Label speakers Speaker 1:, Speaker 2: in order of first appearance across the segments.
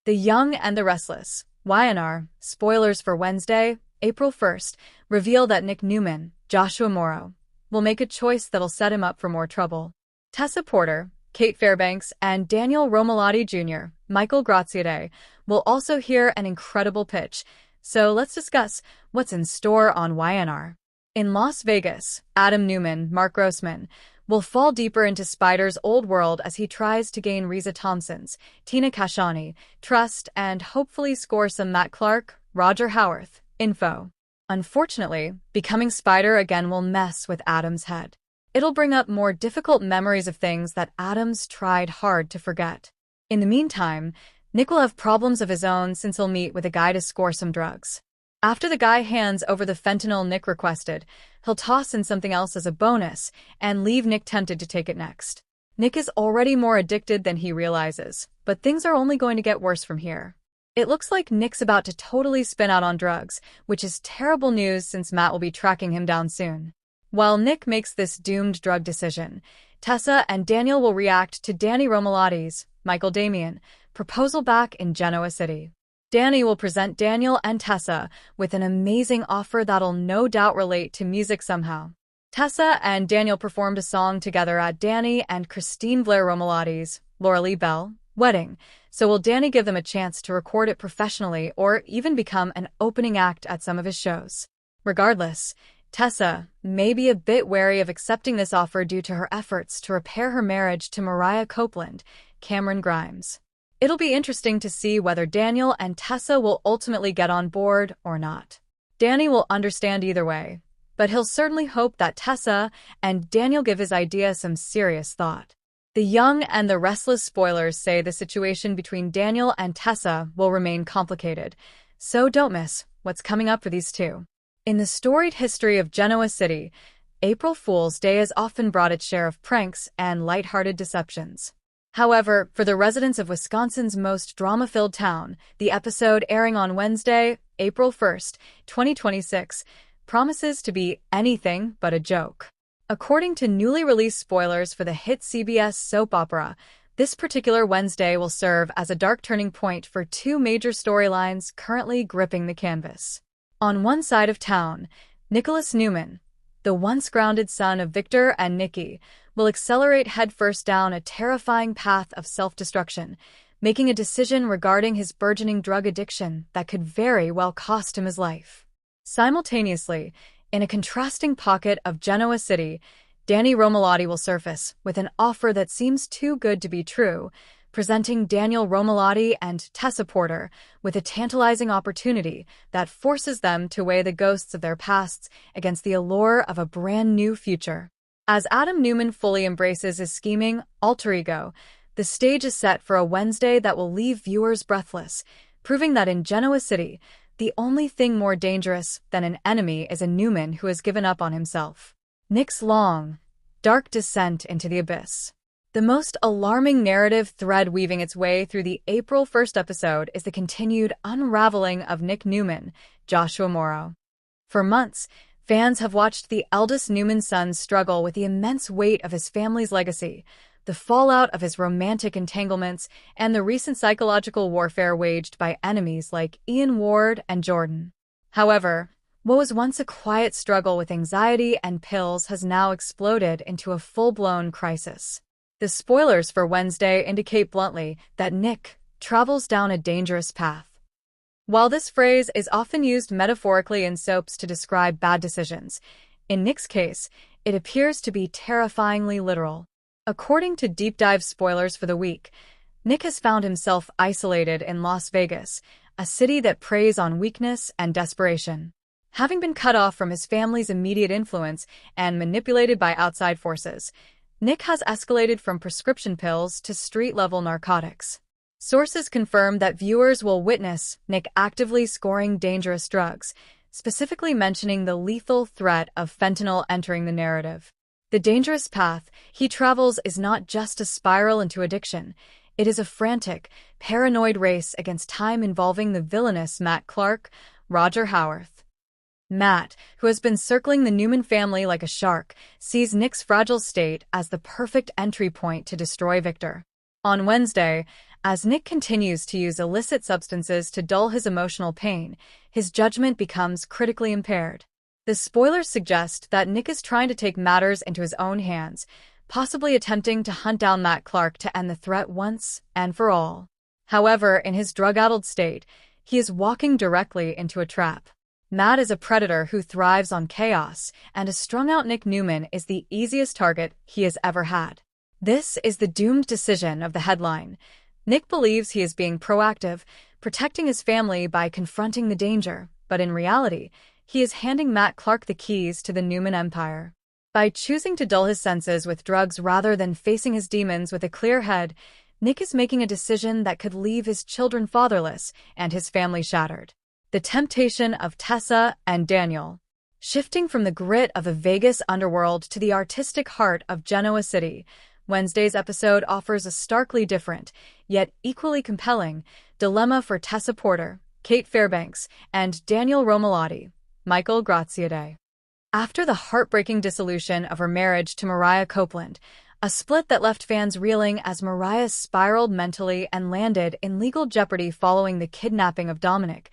Speaker 1: The Young and the Restless. YNR, spoilers for Wednesday, April 1st, reveal that Nick Newman, Joshua Morrow, will make a choice that'll set him up for more trouble. Tessa Porter, Kate Fairbanks, and Daniel Romalotti Jr., Michael Graziadei, will also hear an incredible pitch. So let's discuss what's in store on YNR. In Las Vegas, Adam Newman, Mark Grossman, will fall deeper into Spider's old world as he tries to gain Reza Thompson's, Tina Kashani, trust and hopefully score some Matt Clark, Roger Howarth, info. Unfortunately, becoming Spider again will mess with Adam's head. It'll bring up more difficult memories of things that Adam's tried hard to forget. In the meantime, Nick will have problems of his own since he'll meet with a guy to score some drugs. After the guy hands over the fentanyl Nick requested, he'll toss in something else as a bonus and leave Nick tempted to take it next. Nick is already more addicted than he realizes, but things are only going to get worse from here. It looks like Nick's about to totally spin out on drugs, which is terrible news since Matt will be tracking him down soon. While Nick makes this doomed drug decision, Tessa and Daniel will react to Danny Romalotti's, Michael Damian, proposal back in Genoa City. Danny will present Daniel and Tessa with an amazing offer that'll no doubt relate to music somehow. Tessa and Daniel performed a song together at Danny and Christine Blair Romalotti's, Laura Lee Bell, wedding, so will Danny give them a chance to record it professionally or even become an opening act at some of his shows? Regardless, Tessa may be a bit wary of accepting this offer due to her efforts to repair her marriage to Mariah Copeland, Cameron Grimes. It'll be interesting to see whether Daniel and Tessa will ultimately get on board or not. Danny will understand either way, but he'll certainly hope that Tessa and Daniel give his idea some serious thought. The Young and the Restless spoilers say the situation between Daniel and Tessa will remain complicated, so don't miss what's coming up for these two. In the storied history of Genoa City, April Fool's Day has often brought its share of pranks and lighthearted deceptions. However, for the residents of Wisconsin's most drama-filled town, the episode airing on Wednesday, April 1st, 2026, promises to be anything but a joke. According to newly released spoilers for the hit CBS soap opera, this particular Wednesday will serve as a dark turning point for two major storylines currently gripping the canvas. On one side of town, Nicholas Newman, the once grounded son of Victor and Nikki, will accelerate headfirst down a terrifying path of self-destruction, making a decision regarding his burgeoning drug addiction that could very well cost him his life. Simultaneously, in a contrasting pocket of Genoa City, Danny Romalotti will surface with an offer that seems too good to be true, presenting Daniel Romalotti and Tessa Porter with a tantalizing opportunity that forces them to weigh the ghosts of their pasts against the allure of a brand new future. As Adam Newman fully embraces his scheming alter ego, the stage is set for a Wednesday that will leave viewers breathless, proving that in Genoa City, the only thing more dangerous than an enemy is a Newman who has given up on himself. Nick's long, dark descent into the abyss. The most alarming narrative thread weaving its way through the April 1st episode is the continued unraveling of Nick Newman, Joshua Morrow. For months, fans have watched the eldest Newman son struggle with the immense weight of his family's legacy, the fallout of his romantic entanglements, and the recent psychological warfare waged by enemies like Ian Ward and Jordan. However, what was once a quiet struggle with anxiety and pills has now exploded into a full-blown crisis. The spoilers for Wednesday indicate bluntly that Nick travels down a dangerous path. While this phrase is often used metaphorically in soaps to describe bad decisions, in Nick's case, it appears to be terrifyingly literal. According to Deep Dive spoilers for the week, Nick has found himself isolated in Las Vegas, a city that preys on weakness and desperation. Having been cut off from his family's immediate influence and manipulated by outside forces, Nick has escalated from prescription pills to street-level narcotics. Sources confirm that viewers will witness Nick actively scoring dangerous drugs, specifically mentioning the lethal threat of fentanyl entering the narrative. The dangerous path he travels is not just a spiral into addiction. It is a frantic, paranoid race against time involving the villainous Matt Clark, Roger Howarth. Matt, who has been circling the Newman family like a shark, sees Nick's fragile state as the perfect entry point to destroy Victor. On Wednesday, As Nick continues to use illicit substances to dull his emotional pain, his judgment becomes critically impaired. The spoilers suggest that Nick is trying to take matters into his own hands, possibly attempting to hunt down Matt Clark to end the threat once and for all. However, in his drug-addled state, he is walking directly into a trap. Matt is a predator who thrives on chaos, and a strung-out Nick Newman is the easiest target he has ever had. This is the doomed decision of the headline. Nick believes he is being proactive, protecting his family by confronting the danger, but in reality, he is handing Matt Clark the keys to the Newman empire. By choosing to dull his senses with drugs rather than facing his demons with a clear head, Nick is making a decision that could leave his children fatherless and his family shattered. The temptation of Tessa and Daniel. Shifting from the grit of the Vegas underworld to the artistic heart of Genoa City, Wednesday's episode offers a starkly different, yet equally compelling, dilemma for Tessa Porter, Kate Fairbanks, and Daniel Romalotti, Michael Graziadei. After the heartbreaking dissolution of her marriage to Mariah Copeland, a split that left fans reeling as Mariah spiraled mentally and landed in legal jeopardy following the kidnapping of Dominic,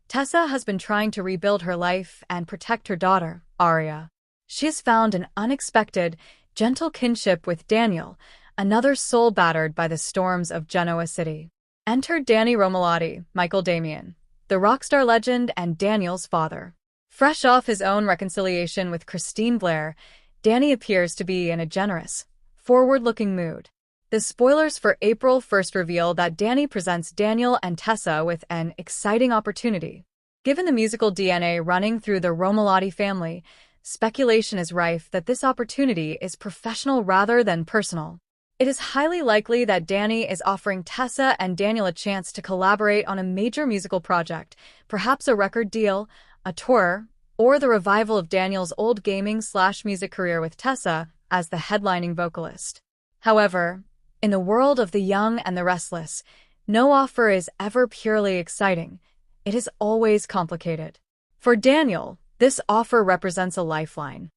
Speaker 1: Tessa has been trying to rebuild her life and protect her daughter, Aria. She has found an unexpected, gentle kinship with Daniel, another soul battered by the storms of Genoa City. Enter Danny Romalotti, Michael Damian, the rockstar legend and Daniel's father. Fresh off his own reconciliation with Christine Blair, Danny appears to be in a generous, forward-looking mood. The spoilers for April 1st reveal that Danny presents Daniel and Tessa with an exciting opportunity. Given the musical DNA running through the Romalotti family, speculation is rife that this opportunity is professional rather than personal. It is highly likely that Danny is offering Tessa and Daniel a chance to collaborate on a major musical project, perhaps a record deal, a tour, or the revival of Daniel's old gaming/music career with Tessa as the headlining vocalist. However, in the world of the young and the restless, no offer is ever purely exciting. It is always complicated. For Daniel, this offer represents a lifeline.